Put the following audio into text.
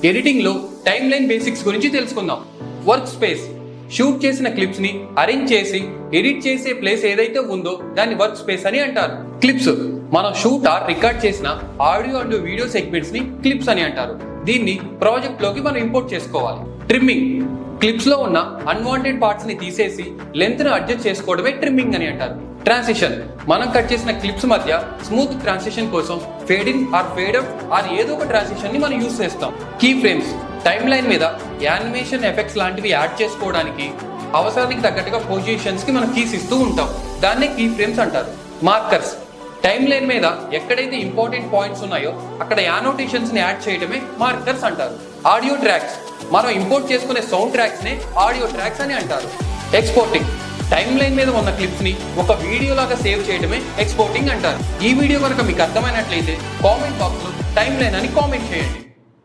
Editing లో time line basics గురించి తెలుసుకుందాం. వర్క్ స్పేస్, షూట్ చేసిన క్లిప్స్ ని అరేంజ్ చేసి ఎడిట్ చేసే ప్లేస్ ఏదైతే ఉందో దాన్ని వర్క్ స్పేస్ అని అంటారు. క్లిప్స్, మనం షూట్ ఆర్ రికార్డ్ చేసిన ఆడియో అండ్ వీడియో సెగ్మెంట్స్ ని క్లిప్స్ అని అంటారు. దీన్ని ప్రాజెక్ట్ లోకి మనం ఇంపోర్ట్ చేసుకోవాలి. ట్రిమ్మింగ్, క్లిప్స్ లో ఉన్న అన్వాంటెడ్ పార్ట్స్ ని తీసేసి లెంత్ ను అడ్జస్ట్ చేసుకోవడమే ట్రిమ్మింగ్ అని అంటారు. ట్రాన్సిషన్, మనం కట్ చేసిన క్లిప్స్ మధ్య స్మూత్ ట్రాన్సిషన్ కోసం fade in or fade out or ఏదో ఒక ట్రాన్సిషన్ ని మనం యూస్ చేస్తాం. కీ ఫ్రేమ్స్, టైమ్ లైన్ మీద యానిమేషన్ ఎఫెక్ట్స్ లాంటివి యాడ్ చేసుకోవడానికి అవసరానికి తగ్గట్టుగా పొజిషన్స్ కి మనం కీస్ ఇస్తూ ఉంటాం. దాన్నే కీ ఫ్రేమ్స్ అంటారు. మార్కర్స్, టైమ్ లైన్ మీద ఎక్కడైతే ఇంపార్టెంట్ పాయింట్స్ ఉన్నాయో అక్కడ యానోటేషన్స్ ని యాడ్ చేయడమే మార్కర్స్ అంటారు. ఆడియో ట్రాక్స్, మనం ఇంపోర్ట్ చేసుకునే సౌండ్ ట్రాక్స్ నే ఆడియో ట్రాక్స్ అని అంటారు. ఎక్స్పోర్టింగ్, టైమ్ లైన్ మీద ఉన్న క్లిప్స్ ని ఒక వీడియో లాగా సేవ్ చేయడమే ఎక్స్పోర్టింగ్ అంటారు. ఈ వీడియో కనుక మీకు అర్థమైనట్లయితే కామెంట్ బాక్స్ లో టైమ్ లైన్ అని కామెంట్ చేయండి.